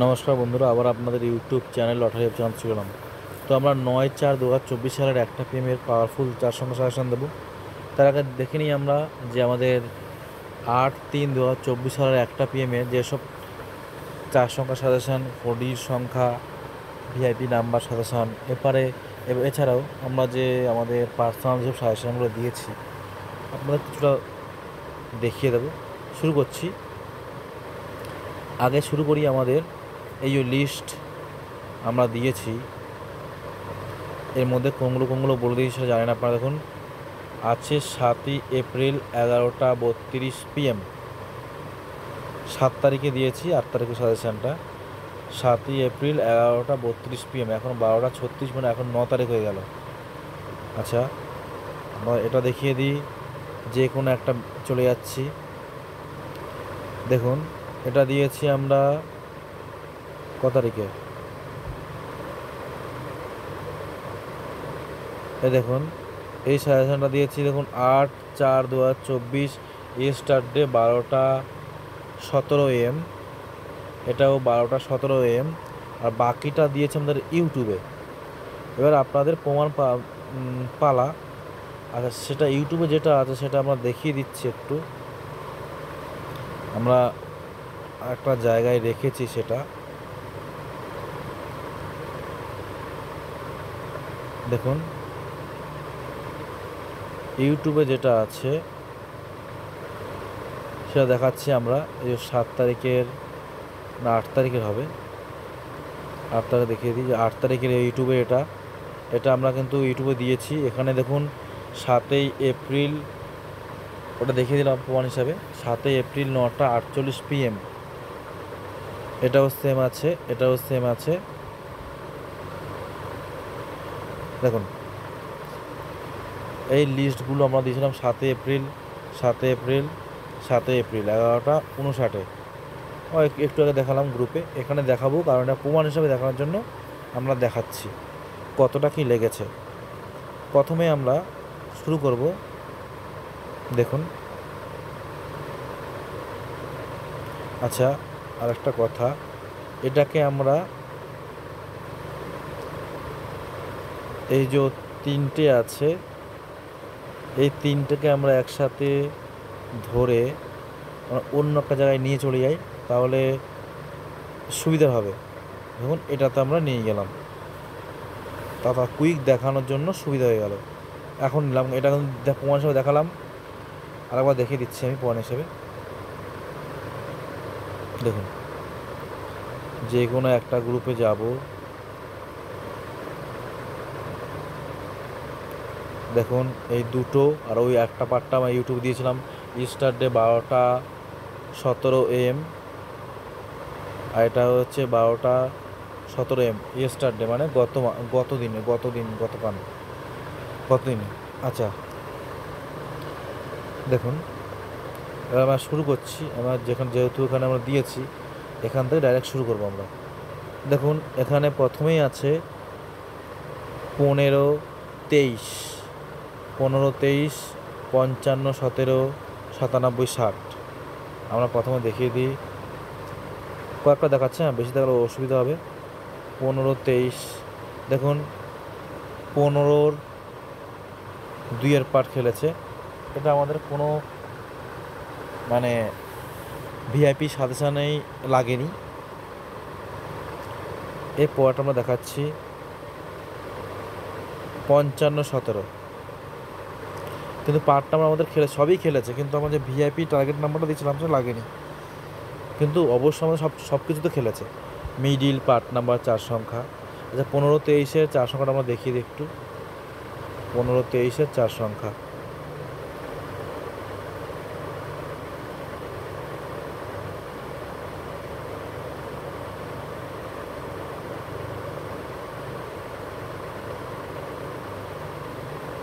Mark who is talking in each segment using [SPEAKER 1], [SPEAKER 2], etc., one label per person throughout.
[SPEAKER 1] নমস্কার বন্ধুরা, আবার আপনাদের YouTube channel lottery of chance গেলাম। তো আমরা 9/4/2024 সালের 1টা PM পাওয়ারফুল চার সংখ্যা সাজেশন দেবো। তার আগে দেখে নিই আমরা যে আমাদের 8/3/2024 সালের 1টা PM যেসব চার সংখ্যা সাজেশন, কোডির সংখ্যা, ভিআইপি নাম্বার সাজেশন, এছাড়াও আমরা যে আমাদের পার্সোনাল যেসব সাজেশনগুলো দিয়েছি আপনাদের কিছুটা দেখিয়ে দেবো। শুরু করছি। আগে শুরু করি আমাদের এই যে লিস্ট আমরা দিয়েছি, এর মধ্যে কোনগুলো বলে দিয়েছি সেটা জানেন আপনারা। দেখুন, আছে 7ই এপ্রিল 11টা 32 PM। 7 তারিখে দিয়েছি, 8 তারিখে সাজেশানটা। 7ই এপ্রিল 11টা 32 PM, এখন 12টা 36, মানে এখন 9 তারিখ হয়ে গেল। আচ্ছা, আমরা এটা দেখিয়ে দিই, যে কোনো একটা চলে যাচ্ছি। দেখুন, এটা দিয়েছি আমরা ক তারিখে, দেখুন এই সাজেশনটা দিয়েছি। দেখুন, 8/4/2024 স্টারডে 12টা 17 AM, এটাও 12টা 17 AM। আর বাকিটা দিয়েছে আমাদের ইউটিউবে। এবার আপনাদের প্রমাণ পালা। আচ্ছা, সেটা ইউটিউবে যেটা আছে সেটা আমরা দেখিয়ে দিচ্ছি একটু। আমরা একটা জায়গায় রেখেছি সেটা, দেখুন ইউটিউবে যেটা আছে সেটা দেখাচ্ছি আমরা। এই যে 7 তারিখের না 8 তারিখের হবে, 8 তারিখে দেখিয়ে দিই যে 8 তারিখের ইউটিউবে এটা আমরা কিন্তু ইউটিউবে দিয়েছি। এখানে দেখুন 7ই এপ্রিল, ওটা দেখিয়ে দিলাম প্রমাণ হিসাবে। 7ই এপ্রিল 9টা 48 PM, এটাও সেম আছে, এটাও সেম আছে। দেখুন, এই লিস্টগুলো আমরা দিয়েছিলাম 7ই এপ্রিল, 7ই এপ্রিল, 7ই এপ্রিল 11টা 59। একটু আগে দেখালাম গ্রুপে, এখানে দেখাবো কারণ এটা প্রমাণ হিসাবে দেখানোর জন্য আমরা দেখাচ্ছি কতটা কি লেগেছে। প্রথমে আমরা শুরু করব। দেখুন, আচ্ছা, আর একটা কথা, এটাকে আমরা এই যে 3টে আছে, এই 3টেকে আমরা একসাথে ধরে অন্য একটা জায়গায় নিয়ে চলে যাই, তাহলে সুবিধা হবে। দেখুন, এটাতে আমরা নিয়ে গেলাম, তারপর কুইক দেখানোর জন্য সুবিধা হয়ে গেল। এখন নিলাম, এটা প্রমাণ হিসাবে দেখালাম, আরেকবার দেখিয়ে দিচ্ছি আমি প্রমাণ হিসাবে। দেখুন, যে কোনো একটা গ্রুপে যাব, দেখুন এই দুটো আর ওই একটা পার্টটা আমি ইউটিউব দিয়েছিলাম স্টারডে 12টা 17 AM, আর এটা হচ্ছে 12টা 17 AM স্টারডে, মানে গতদিনে। আচ্ছা, দেখুন এবার আমরা শুরু করছি। আমরা যেহেতু এখানে আমরা দিয়েছি, এখান থেকে ডাইরেক্ট শুরু করবো আমরা। দেখুন, এখানে প্রথমেই আছে 15/23, 15/23, 55, 17, 97, 60। আমরা প্রথমে দেখিয়ে দিই, কয়েকটা দেখাচ্ছে, হ্যাঁ বেশি দেখালে অসুবিধা হবে। 15/23, দেখুন 15/2 পার্ট খেলেছে। এটা আমাদের কোনো মানে ভিআইপি সাজেশনেই লাগেনি। এই পয়েন্ট আমরা দেখাচ্ছি 55/17, কিন্তু পার্টটা আমাদের সবই খেলেছে, কিন্তু আমরা যে ভিআইপি টার্গেট নাম্বারটা দিয়েছিলাম সেটা লাগেনি। কিন্তু অবশ্যই আমাদের সব কিছু তো খেলেছে। মিডিল পার্ট নাম্বার 4 সংখ্যা। আচ্ছা, 15/23-এর 4 সংখ্যাটা আমরা দেখিয়ে দিই একটু। 15/23-এর 4 সংখ্যা,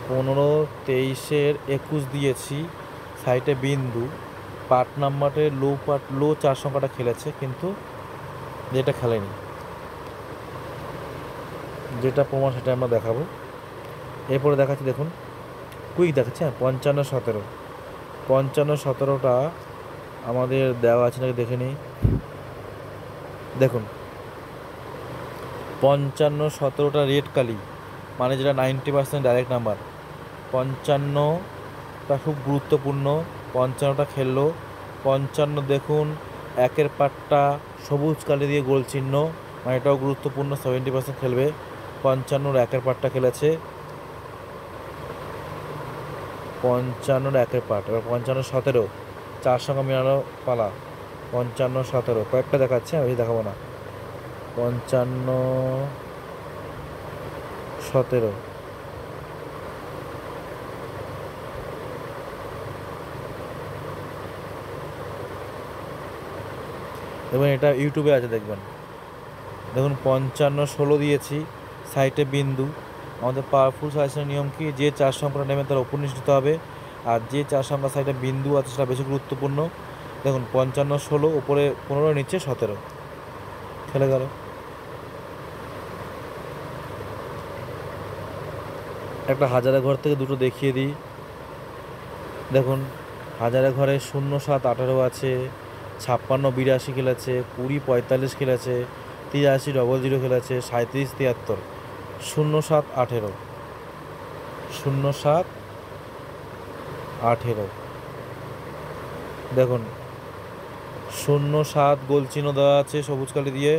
[SPEAKER 1] পনেরো 23-এর 21 দিয়েছি, সাইটে বিন্দু। পার্ট নাম্বারে লো 4 সংখ্যাটা খেলেছে, কিন্তু যেটা খেলেনি, যেটা প্রমাণ সেটা আমরা দেখাবো। এরপরে দেখাচ্ছি, দেখুন কুইক দেখাচ্ছে, হ্যাঁ 55/17, 55/17টা আমাদের দেওয়া আছে নাকি দেখে নিই। দেখুন 55 17টা রেড কালি, মানে যেটা 90% ডাইরেক্ট নাম্বার। 55টা খুব গুরুত্বপূর্ণ, 55টা খেললো। 55 দেখুন একের পাটটা সবুজ কালি দিয়ে গোল চিহ্ন, মানে এটাও গুরুত্বপূর্ণ, 70% খেলবে। 55 একের পাটটা খেলেছে, 55 একের পাট। এবার 55 17 চার সঙ্গে মেলানো পালা। 55 17 কয়েকটা দেখাচ্ছে, আমি দেখাবো না। 55 17 এবং এটা ইউটিউবে আছে, দেখবেন। দেখুন 55 16 দিয়েছি, সাইডে বিন্দু। আমাদের পাওয়ারফুল সাজেশনের নিয়ম কি, যে চার সংখ্যাটা নেবে তার ওপর নিচ নিতে হবে, আর যে চার সংখ্যা সাইডে বিন্দু আছে সেটা বেশি গুরুত্বপূর্ণ। দেখুন 55 16 উপরে 15 নিচে 17 খেলে গেল। একটা হাজারা ঘর থেকে দুটো দেখিয়ে দিই। দেখুন হাজারা ঘরে 0 7 18 আছে, 56 82 খেলেছে, 20 45 খেলেছে, 83 00 খেলেছে, 37 73। 0 7 18 0 7 18। দেখুন 0 7 গোল চিহ্ন দেওয়া আছে সবুজ কালি দিয়ে।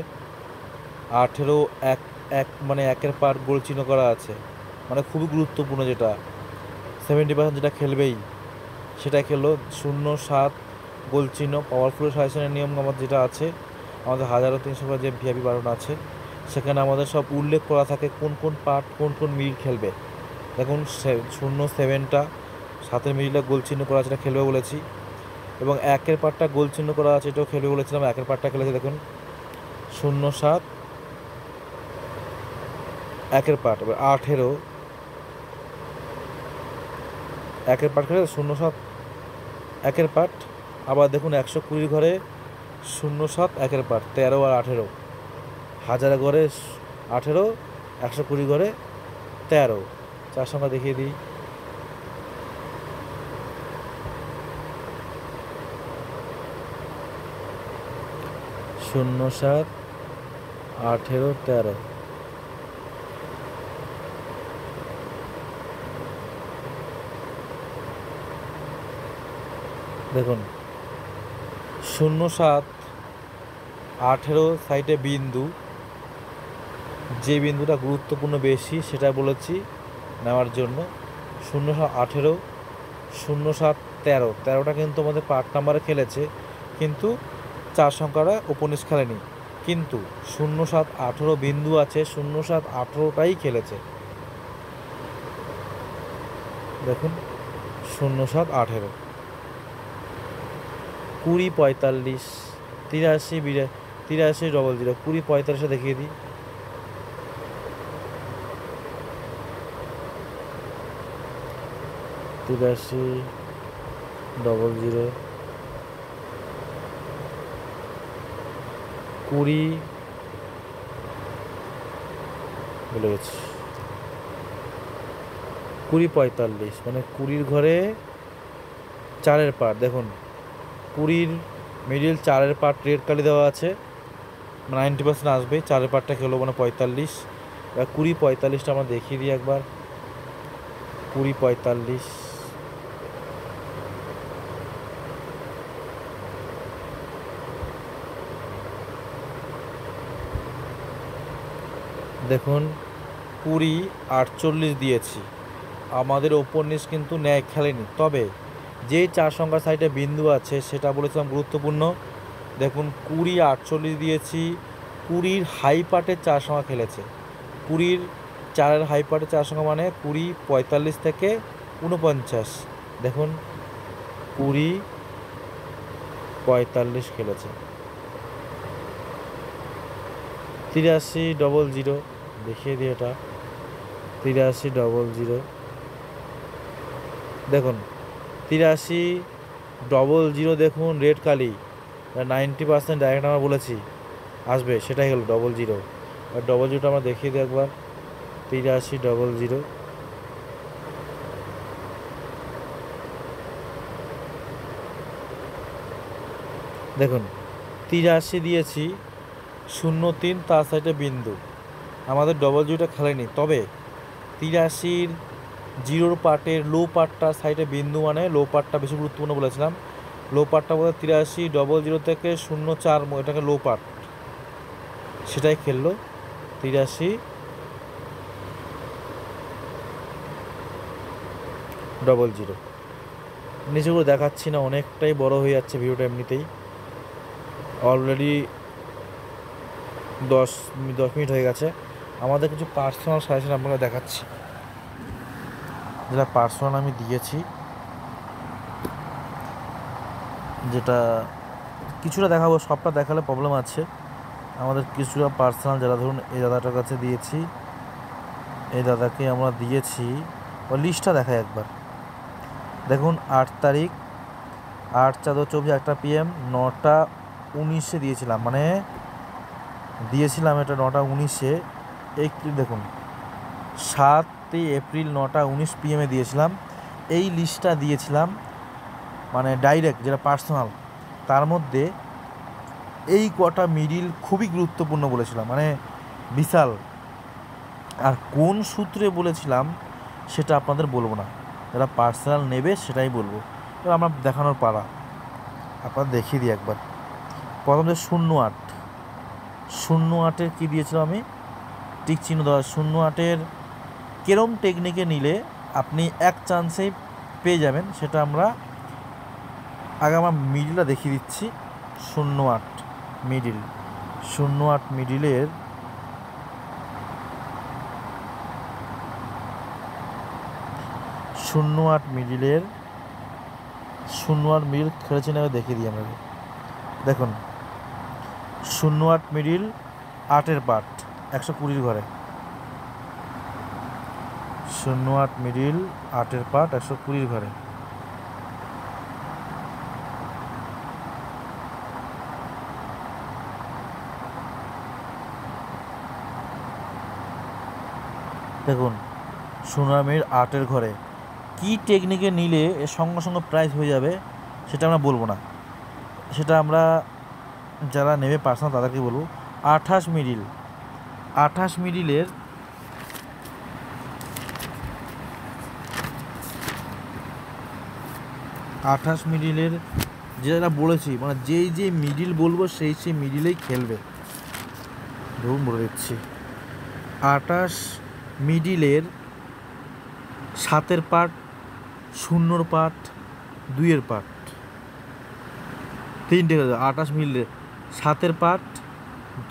[SPEAKER 1] 18 এক এক মানে একের পার গোল চিহ্ন করা আছে, মানে খুবই গুরুত্বপূর্ণ, যেটা 70% যেটা খেলবেই সেটা খেললো। 0 7 গোল চিহ্ন। পাওয়ারফুল সাজেশনের নিয়ম আমাদের যেটা আছে, আমাদের 1300 যে ভিআইপি বারণ আছে, সেখানে আমাদের সব উল্লেখ করা থাকে কোন কোন পার্ট কোন কোন মিল খেলবে। দেখুন 0 7টা 7-এর মিডিলে গোল চিহ্ন করা আছে, এটা খেলবে বলেছি। এবং একের পার্টটা গোল চিহ্ন করা আছে, এটাও খেলবে বলেছিলাম, একের পার্টটা খেলেছে। দেখুন 0 7 একের পার্ট। এবার 18 একের পার্ট খেলে 0 7 একের পার্ট। আবার দেখুন 120 ঘরে 0 7 একের পার্ট, 13 আর 18। হাজার ঘরে 18, 120 ঘরে 13। চার সংখ্যা দেখিয়ে দিই। শূন্য 7 18 13। দেখুন 0 7 18 সাইডে বিন্দু, যে বিন্দুটা গুরুত্বপূর্ণ বেশি সেটা বলেছি নেওয়ার জন্য। 0 7 18 0 7 13। 13টা কিন্তু আমাদের পার্ট নাম্বারে খেলেছে, কিন্তু চার সংখ্যাটা উপনিষ খেলেনি। কিন্তু 0 7 18 বিন্দু আছে, 0 7 18টাই খেলেছে। দেখুন 0 7 18 20 45 83 83 00। 20 45 দেখিয়ে দিই। তিরাশি 00 20 বলে গেছি। 20 45 মানে 20 ঘরে 4-এর পার্ট। দেখুন 20 মিডিল 4-এর পার্ট রেড কালি দেওয়া আছে, 90% আসবে। 4-এর পার্টটা খেলো মানে 45। এবার 20 45টা আমরা দেখিয়ে দিই একবার। 20 45 দেখুন 20 48 দিয়েছি। আমাদের ওপর নিচ কিন্তু ন্যায় খেলেনি, তবে যে চার সংখ্যার সাইডে বিন্দু আছে সেটা বলেছিলাম গুরুত্বপূর্ণ। দেখুন 20 48 দিয়েছি, 20 হাই পার্টের চার সংখ্যা খেলেছে। 20 4-এর হাই পার্টের চার সংখ্যা মানে 20 45 থেকে 49। দেখুন 20 45 খেলেছে। 83 00 দেখিয়ে দিই এটা। 83 00। দেখুন 83 00 দেখুন রেড কালি, 90% ডাইরেক্ট আমরা বলেছি আসবে, সেটাই হলো 00। আর 00টা আমরা দেখিয়ে দিই একবার। 83 00। দেখুন 83 দিয়েছি, 0 3 তার সাইডে বিন্দু, আমাদের ডবল জিরোটা খেলেনি, তবে 83 জিরোর পার্টের লো পার্টটা সাইডে বিন্দু মানে লো পার্টটা বেশি গুরুত্বপূর্ণ বলেছিলাম। লো পার্টটা বলতে 83 ডবল জিরো থেকে 04 এটাকে লো পার্ট, সেটাই খেললো। 83 ডবল জিরো। নিচেগুলো দেখাচ্ছি না, অনেকটাই বড় হয়ে যাচ্ছে ভিডিওটা এমনিতেই। অলরেডি 10 মিনিট হয়ে গেছে। আমাদের কিছু পার্সোনাল সাজেশন আপনাকে দেখাচ্ছি, যেটা পার্সোনাল আমি দিয়েছি, যেটা কিছুটা দেখাবো, সবটা দেখালে প্রবলেম আছে। আমাদের কিছুটা পার্সোনাল যারা ধরুন এই দাদাটার কাছে দিয়েছি, এই দাদাকে আমরা দিয়েছি, ও লিস্টটা দেখাই একবার। দেখুন 8 তারিখ 8/4/24 1টা PM 9টা 19-এ দিয়েছিলাম, মানে দিয়েছিলাম এটা 9টা 19-এ। এই দেখুন 7 এপ্রিল 9টা 19 PM দিয়েছিলাম। এই লিস্টটা দিয়েছিলাম মানে ডাইরেক্ট, যেটা পার্সোনাল, তার মধ্যে এই কটা মিডিল খুবই গুরুত্বপূর্ণ বলেছিলাম, মানে বিশাল। আর কোন সূত্রে বলেছিলাম সেটা আপনাদের বলবো না, যারা পার্সোনাল নেবে সেটাই বলবো। এবার আমরা দেখানোর পালা, আপনাদের দেখিয়ে দিই একবার। প্রথম যে 08 কী দিয়েছিলাম আমি, টিক চিহ্ন দেওয়া। 08-এর কেরম টেকনিকে নিলে আপনি এক চান্সেই পেয়ে যাবেন, সেটা আমরা আগে আমার মিডিলটা দেখিয়ে দিচ্ছি। 08 মিডিল, 08 মিডিলের মিডিল খেলেছি না, দেখিয়ে দিই আমরা। দেখুন 08 মিডিল 8-এর পার্ট 120 ঘরে। 08 মিডিল 8-এর পার্ট 120 ঘরে। দেখুন 08 মিডিল 8-এর ঘরে কী টেকনিকে নিলে এর সঙ্গে সঙ্গে প্রাইস হয়ে যাবে সেটা আমরা বলবো না, সেটা আমরা যারা নেবে পার্সোনাল তাদেরকে বলবো। 28 মিডিলের যেটা বলেছি, মানে যে মিডিল বলবো সেই মিডিলেই খেলবে। ধরুন বলে দিচ্ছি, 28 মিডিলের 7-এর পার্ট, 0-এর পার্ট, 2-এর পার্ট, 3টে খেলেছে। 28 মিডিলের 7-এর পার্ট,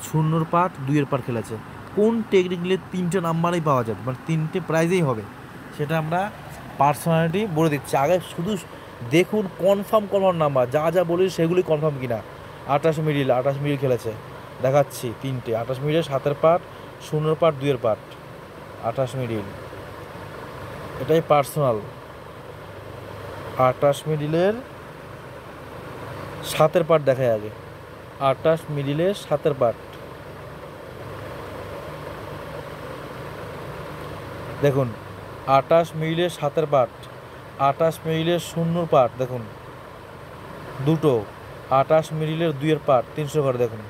[SPEAKER 1] 0-এর পার্ট, 2-এর পার্ট খেলেছে। কোন টেকনিক নিলে 3টে নাম্বারেই পাওয়া যাবে, মানে 3টে প্রাইজেই হবে, সেটা আমরা পার্সোনালিটি বলে দিচ্ছি। আগে শুধু দেখুন কনফার্ম নাম্বার, যা বলি সেগুলি কনফার্ম কিনা। 28 মিডিল খেলেছে, দেখাচ্ছি 3টে। 28 মিডিলের 7-এর পার্ট, 0-এর পার্ট, 2-এর পার্ট। 28 মিডিল, এটাই পার্সোনাল। 28 মিডিলের 7-এর পার্ট দেখায় আগে। 28 মিডিলের 7-এর পার্ট দেখুন। 28 মিডিলের 7-এর পার্ট, 28 মিডিলের 0-এর পার্ট দেখুন দুটো। 28 মিডিলের 2-এর পার্ট 300 ঘরে দেখুন।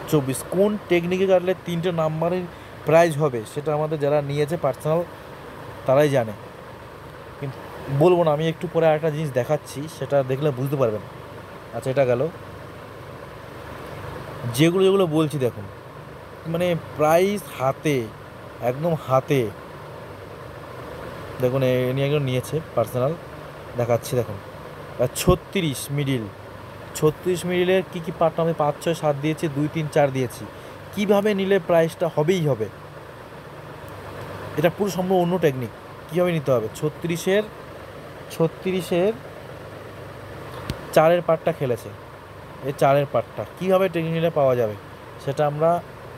[SPEAKER 1] 24 কোন টেকনিকে কাটলে 3টে নাম্বারের প্রাইজ হবে সেটা আমাদের যারা নিয়েছে পার্সোনাল তারাই জানে, কিন্তু বলবো না। আমি একটু পরে আরেকটা জিনিস দেখাচ্ছি, সেটা দেখলে বুঝতে পারবেন। আচ্ছা, এটা গেল। যেগুলো বলছি দেখুন, মানে প্রাইস হাতে, একদম হাতে। দেখুন এনি একজন নিয়েছে পার্সোনাল, দেখাচ্ছি দেখুন। 36 মিডিলের কী পার্ট আমি 5, 6, 7 দিয়েছি, 2, 3, 4 দিয়েছি। কীভাবে নিলে প্রাইসটা হবেই হবে, এটা পুরো সম্ভব অন্য টেকনিক। কীভাবে নিতে হবে, 36-এর 4-এর পার্টটা খেলেছে, এই 4-এর পার্টটা কীভাবে টেকনিক নিলে পাওয়া যাবে সেটা আমরা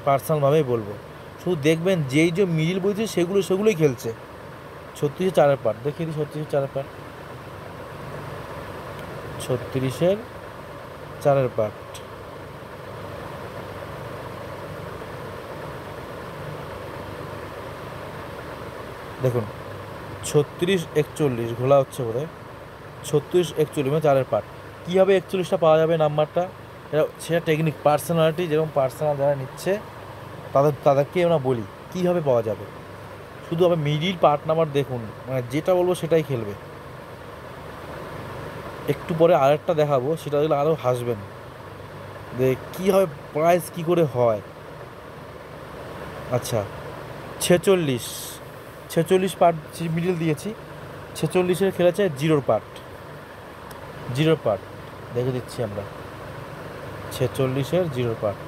[SPEAKER 1] পার্সোনালভাবেই বলবো। শুধু দেখবেন যেই যে মিডিল বলছে সেগুলোই খেলছে। 36-এর 4-এর পার্ট দেখিয়ে দিই। 36-এর 4-এর পার্ট, 36-এর 4-এর পার্ট দেখুন। 36-41 ঘোলা হচ্ছে বোধ হয়। 36-41 মানে 4-এর পার্ট। কীভাবে 41টা পাওয়া যাবে নাম্বারটা, সেটা টেকনিক, পার্সোনালিটি, যেরকম পার্সোনাল যারা নিচ্ছে তাদেরকে আমরা বলি কীভাবে পাওয়া যাবে। শুধু আবার মিডিল পার্ট নাম্বার দেখুন, মানে যেটা বলবো সেটাই খেলবে। একটু পরে আরেকটা দেখাবো, সেটা দেখলে আরও হাসবেন যে কীভাবে প্রাইস কী করে হয়। আচ্ছা, 46 পার্ট মিডিল দিয়েছি, 46-এর খেলেছে জিরোর পার্ট দেখে দিচ্ছি আমরা। 46-এর জিরোর পার্ট,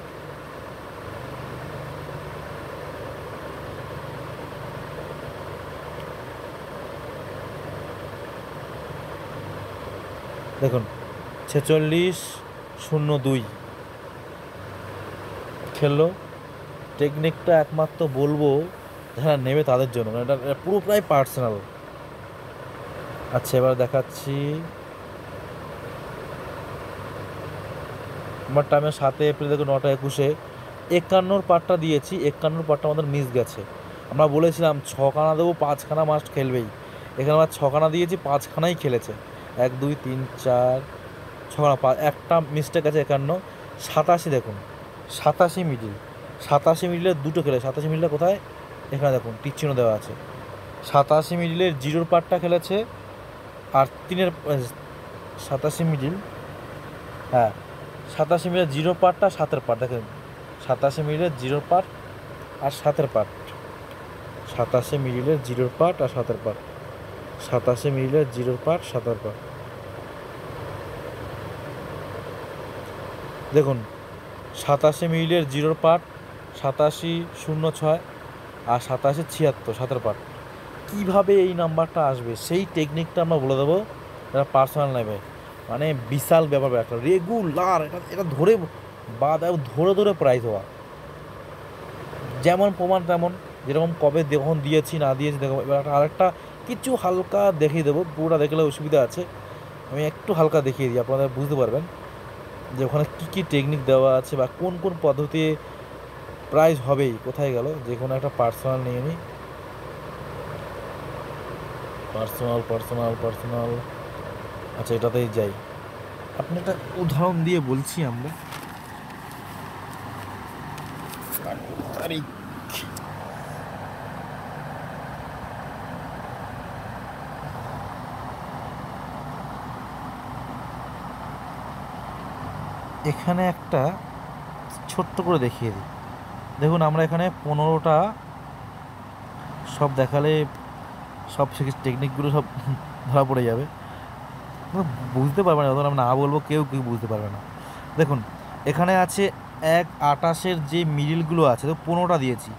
[SPEAKER 1] দেখুন 46-02 খেললো। টেকনিকটা একমাত্র বলবো যারা নেবে তাদের জন্য, মানে এটা পুরো প্রায় পার্সোনাল। আচ্ছা, এবার দেখাচ্ছি আমার টাইমে 7 এপ্রিল দেখুন 9টা 21-এ 51 পার্টটা দিয়েছি, 51 পার্টটা আমাদের মিস গেছে। আমরা বলেছিলাম 6খানা দেবো, 5খানা মাস্ট খেলবেই। এখানে আমরা 6খানা দিয়েছি, 5খানাই খেলেছে। 1 2 3 4 6খানা, একটা মিস্টেক আছে 51। 87 দেখুন, 87 মিডিলের দুটো খেলে। 87 মিডিলে কোথায়, এখানে দেখুন টিক চিহ্ন দেওয়া আছে। 87 মিডিলের জিরোর পার্টটা খেলেছে, আর 3-এর 87 মিডিল, হ্যাঁ 87 মিডিলের জিরো পার্টটা 7-এর পার্ট দেখেন। 87 মিডিলের জিরোর পার্ট আর 7-এর পার্ট, 87 মিডিলের জিরোর পার্ট আর 7-এর পার্ট, 87 মিডিলের জিরোর পার্ট 7-এর পার্ট দেখুন। 87 মিডিলের জিরোর পার্ট 87-06 আর 87-76 7-এর পার্ট। কীভাবে এই নাম্বারটা আসবে সেই টেকনিকটা আমরা বলে দেবো, এটা পার্সোনাল নেবে, মানে বিশাল ব্যাপার একটা রেগুলার। এটা ধরে ধরে প্রাইজ হওয়া, যেমন প্রমাণ তেমন, যেরকম কবে যখন দিয়েছি না দিয়েছি দেখো। এবার আরেকটা কিছু হালকা দেখিয়ে দেবো, পুরোটা দেখলে অসুবিধা আছে, আমি একটু হালকা দেখিয়ে দিই, আপনারা বুঝতে পারবেন যে ওখানে কী কী টেকনিক দেওয়া আছে বা কোন কোন পদ্ধতি প্রাইজ হবেই। কোথায় গেল, যে কোনো একটা পার্সোনাল নিয়ে নিই, পার্সোনাল। আচ্ছা, এটাতেই যাই। আপনি একটা উদাহরণ দিয়ে বলছি আমরা, তারিখ এখানে একটা ছোট্ট করে দেখিয়ে দিই। দেখুন আমরা এখানে 15টা সব দেখালে সব টেকনিকগুলো সব ধরা পড়ে যাবে, বুঝতে পারবে না। যখন আমরা না বলবো কেউ বুঝতে পারবে না। দেখুন এখানে আছে 1-28-এর যে মিডিলগুলো আছে, তো 15টা দিয়েছি।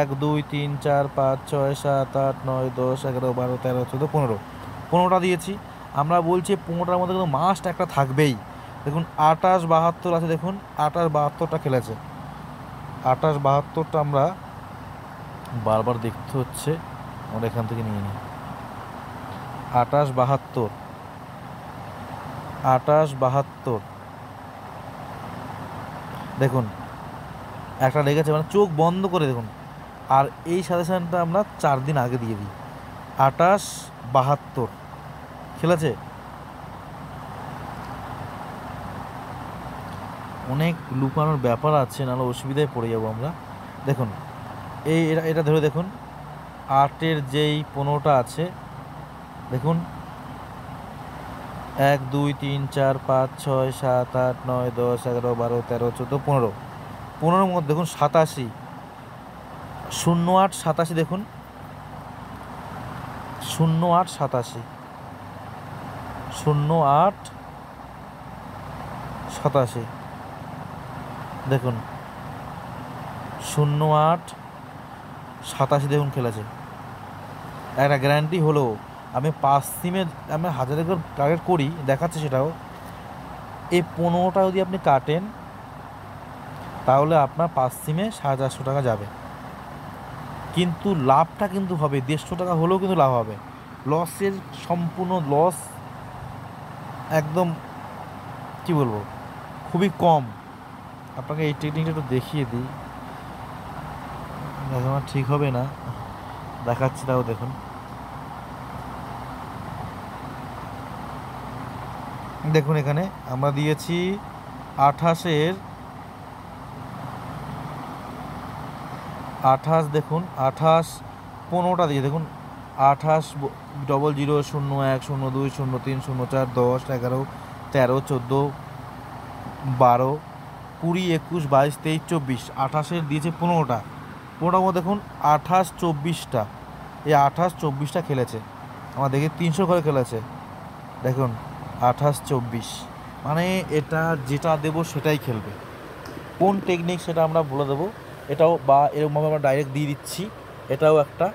[SPEAKER 1] 1 2 3 4 5 6 7 8 9 10 11 12 13 14 15, 15টা দিয়েছি। আমরা বলছি 15টার মধ্যে কিন্তু মাস্ট একটা থাকবেই। দেখুন 28-72 আছে, দেখুন 28-72টা খেলেছে। 28-72টা আমরা বারবার দেখতে হচ্ছে, আমরা এখান থেকে নিয়ে নিই। 28-72 দেখুন একটা লেগেছে, মানে চোখ বন্ধ করে দেখুন। আর এই সাজেশনটা আমরা 4 দিন আগে দিয়ে দিই। 28-72 খেলেছে। অনেক লুকানোর ব্যাপার আছে, নাহলে অসুবিধায় পড়ে যাবো আমরা। দেখুন এটা ধরে দেখুন, 8-এর যেই 15টা আছে, দেখুন 1 2 3 4 5 6 7 8 9 10 11 12 13 14 15, 15-এর মধ্যে দেখুন 87 08-87 দেখুন 08-87 08-87 দেখুন 08-87 দেখুন খেলেছে। একটা গ্যারান্টি হলো, আমি 5 সিমে আমি 1000 করে টার্গেট করি, দেখাচ্ছে সেটাও। এই 15টা যদি আপনি কাটেন তাহলে আপনার 5 সিমে 450 টাকা যাবে, কিন্তু লাভটা কিন্তু হবে 150 টাকা হলেও কিন্তু লাভ হবে। লসের সম্পূর্ণ লস একদম কি বলবো, খুবই কম। আপনাকে এই টেকনিকটা একটু দেখিয়ে দিই, আমার ঠিক হবে না, দেখাচ্ছি তাও দেখুন। দেখুন এখানে আমরা দিয়েছি 28-এর 28 দেখুন 28 15টা দিয়ে দেখুন 28 00 01 02 03 04 10 11 13 14 12 20 21 22 23 24 28-এর দিয়েছে 15টা মধ্যে দেখুন 28 24টা এই 28 24টা খেলেছে আমার দেখে 300 করে খেলেছে দেখুন 28 24 মানে এটা যেটা দেবো সেটাই খেলবে। কোন টেকনিক সেটা আমরা বলে দেবো, এটাও বা এরকমভাবে আমরা ডাইরেক্ট দিয়ে দিচ্ছি, এটাও একটা।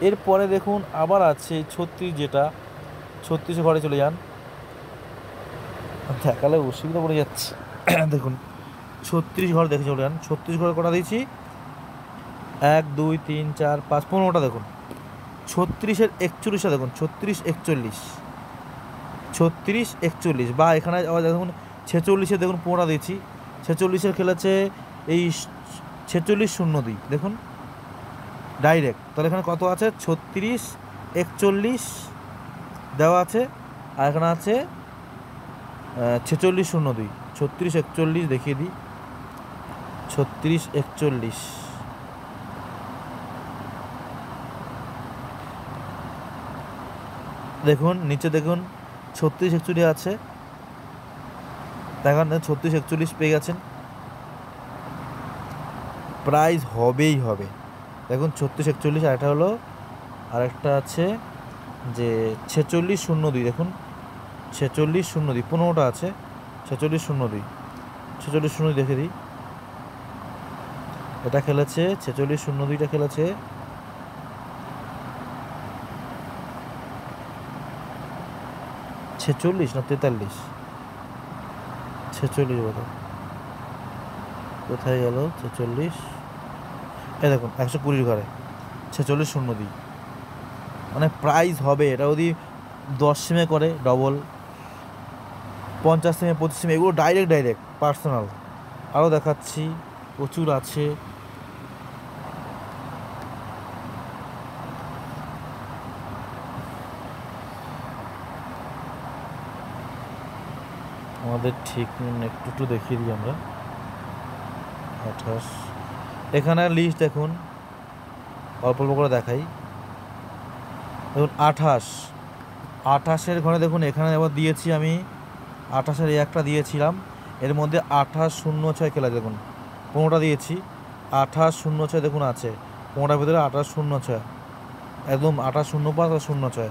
[SPEAKER 1] এরপরে দেখুন আবার আছে 36, যেটা 36 ঘরে চলে যান, দেখালে অসুবিধা পড়ে যাচ্ছে দেখুন 36 ঘর দেখে চলে যান। 36 ঘরে কটা দিয়েছি 1 2 3 4 5 15টা দেখুন 36-এর 41টা দেখুন 36 41 36 41 বা এখানে আবার দেখুন 46-এ দেখুন 15টা দিয়েছি 46-এর খেলেছে এই 46 02 দেখুন ডাইরেক্ট। তাহলে এখানে কত আছে 36 41 দেওয়া আছে আর এখানে আছে 46 02 36 41 দেখিয়ে দিই 36 41 দেখুন নিচে দেখুন 36 41 আছে, দেখেন 36 41 পেয়ে গেছেন, প্রাইজ হবেই হবে। দেখুন 36 41 আর একটা হলো আরেকটা আছে যে 46 02 দেখুন 46 02 15টা আছে 46 02 46 02 দেখে দিই, এটা খেলেছে 46 02টা খেলেছে 46 না 43 46 বলো কোথায় গেল 46, এই দেখুন 120 ঘরে 46 02 মানে প্রাইজ হবে। এটা যদি 10 সিমে করে ডবল, 50 সিমে 25 সিমে, এগুলো ডাইরেক্ট পার্সোনাল। আরও দেখাচ্ছি প্রচুর আছে। আমাদের ঠিক একটু দেখিয়ে দিই আমরা 28 এখানে লিস্ট দেখুন অল্প অল্প করে দেখাই। দেখুন 28-এর ঘরে দেখুন এখানে আবার দিয়েছি আমি 28-এর একটা দিয়েছিলাম, এর মধ্যে 28 06 খেলা দেখুন 15টা দিয়েছি 28 06 দেখুন আছে 15টার ভিতরে 28 06 একদম 28 05 আর 06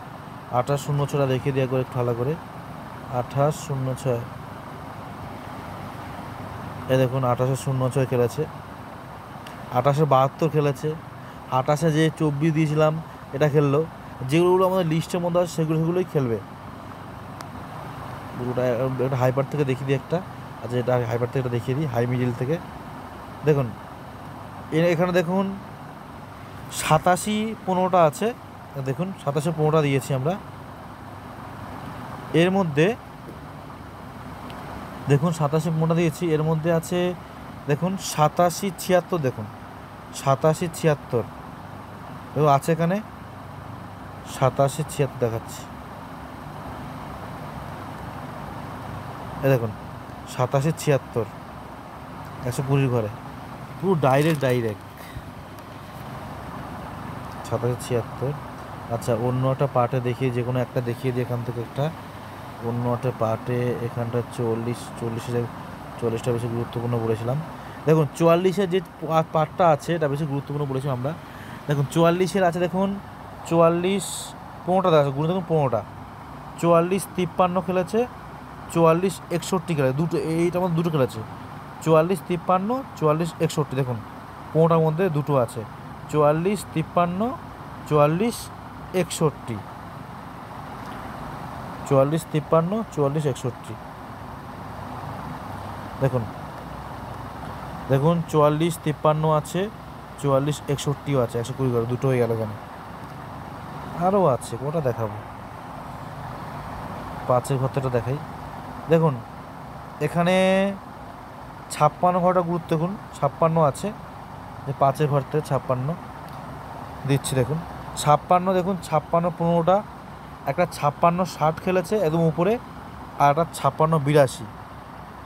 [SPEAKER 1] 28 06টা দেখিয়ে দেওয়া করে একটু ভালো করে 28 06 এই দেখুন 28 06 খেলেছে, 28 72 খেলেছে, 28-এ যে 24 দিয়েছিলাম এটা খেললো। যেগুলো আমাদের লিস্টের মধ্যে আছে সেগুলোই খেলবে পুরোটা। একটা হাইপার থেকে দেখিয়ে দিই একটা, আচ্ছা এটা হাইপার থেকে এটা দেখিয়ে দিই হাই মিডিল থেকে। দেখুন এখানে দেখুন 87 15টা আছে, দেখুন 87 15টা দিয়েছি আমরা। এর মধ্যে দেখুন 87 15টা দিয়েছি, এর মধ্যে আছে দেখুন 87 76 দেখুন 87 76 দেখুন আছে এখানে 87 76 দেখাচ্ছি, এ দেখুন 87 76 120 ঘরে পুরো ডাইরেক্ট 87 76। আচ্ছা অন্য একটা পার্টে দেখিয়ে, যে কোনো একটা দেখিয়ে দিই এখান থেকে একটা অন্য একটা পার্টে। এখানটা 40-40টা বেশি গুরুত্বপূর্ণ বলেছিলাম। দেখুন 44-এর যে পার্টটা আছে এটা বেশি গুরুত্বপূর্ণ বলেছিলাম আমরা। দেখুন 44-এর আছে দেখুন 44 15টা আছে গুরুত্ব দেখুন 15টা 44 53 খেলেছে 44 61 খেলেছে, দুটো এইটার মধ্যে দুটো খেলেছে 44 53 44 61 দেখুন 15টার মধ্যে দুটো আছে 44 53 44 61 44 53 44 61 দেখুন 44 53 আছে 44 61ও আছে 120 ঘরে দুটো হয়ে গেল কেন, আরও আছে কোটা দেখাবো 5-এর ঘরটা দেখাই। দেখুন এখানে 56 ঘরটা গুরুত্ব দেখুন 56 আছে, যে 5-এর ঘর থেকে 56 দিচ্ছি দেখুন 56 দেখুন 56 15টা, একটা 56 60 খেলেছে একদম উপরে আর একটা 56 82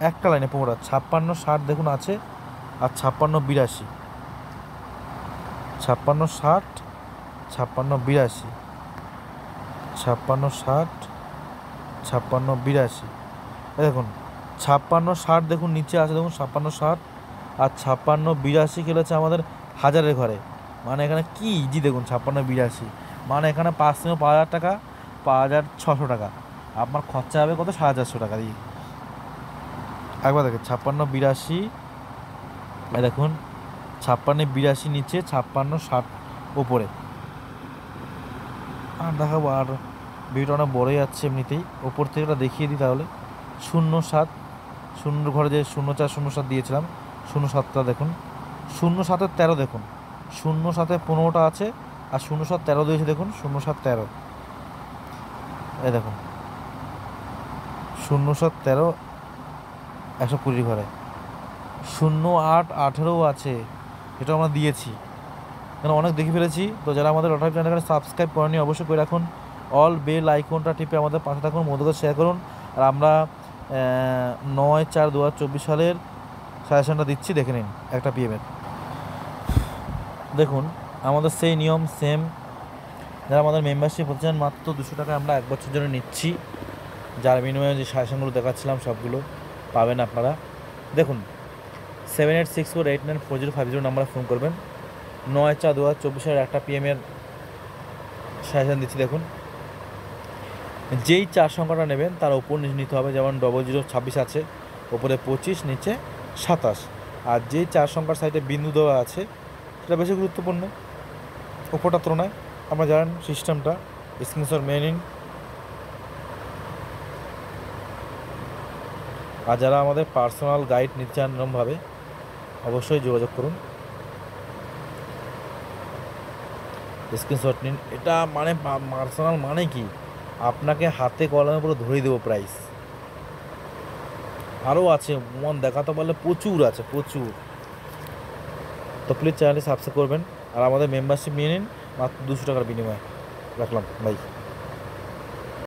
[SPEAKER 1] একটা লাইনে 15টা 56 60 দেখুন আছে আর 56 82 5660 5682 5660 5682 দেখুন 5660 দেখুন নিচে আছে, দেখুন 5660 আর 5682 খেলেছে আমাদের হাজারের ঘরে, মানে এখানে কি ইজি দেখুন 5682, মানে এখানে 5,000 টাকা 5,600 টাকা, আপনার খরচা হবে কত 4,500 টাকা দিয়ে। একবার দেখেন 5682, দেখুন 5682 নিচে 5660 উপরে। আর দেখাবো, আর ভিডিওটা অনেক বড়ই যাচ্ছে এমনিতেই, ওপর থেকে এটা দেখিয়ে দিই তাহলে। 07 শূন্যর ঘরে যে 0407 দিয়েছিলাম, 07টা দেখুন, 07-এর 13 দেখুন, 07-এ 15টা আছে আর 07-13 দিয়েছে দেখুন, 07-13 এই দেখুন 07-13 120 ঘরে, 08-18 আছে, এটা আমরা দিয়েছি, কেন অনেক দেখে ফেলেছি। তো যারা আমাদের লটারি চ্যানেলকে সাবস্ক্রাইব করেনি অবশ্যই করে রাখুন, অল বেল আইকনটা টিপে আমাদের পাশে থাকুন, বন্ধুদের শেয়ার করুন। আর আমরা 9/4/2024 সালের সাজেশনটা দিচ্ছি, দেখে নিন একটা পিএমের। দেখুন আমাদের সেই নিয়ম সেম, যারা আমাদের মেম্বারশিপ হতে চান মাত্র 200 টাকা আমরা 1 বছর জন্য নিচ্ছি, যার বিনিময়ে যে সাজেশনগুলো দেখাচ্ছিলাম সবগুলো পাবেন আপনারা। দেখুন 7864894050 নাম্বারে ফোন করবেন, 9/4/2024 সালের একটা পিএমের সাজেশন দিচ্ছি। দেখুন যেই 4 সংখ্যাটা নেবেন তার ওপর নিচে নিতে হবে, যেমন 0026 আছে, ওপরে 25, নিচে 27, আর যেই 4 সংখ্যার সাইডে বিন্দু দেওয়া আছে সেটা বেশি গুরুত্বপূর্ণ ওপরটার তুলনায়। আপনারা জানেন সিস্টেমটা, স্ক্রিনশট মেনে নিন। আর যারা আমাদের পার্সোনাল গাইড নিতে চান এরকমভাবে অবশ্যই যোগাযোগ করুন, স্ক্রিনশট নিন। এটা মানে পার্সোনাল মানে কি, আপনাকে হাতে কলমে পুরো ধরিয়ে দেবো প্রাইস। আরও আছে, মন দেখাতে পারলে প্রচুর আছে, প্রচুর। তো প্লিজ চ্যানেলটি সাবস্ক্রাইব করবেন আর আমাদের মেম্বারশিপ নিয়ে নিন মাত্র 200 টাকার বিনিময়ে। রাখলাম, বাই।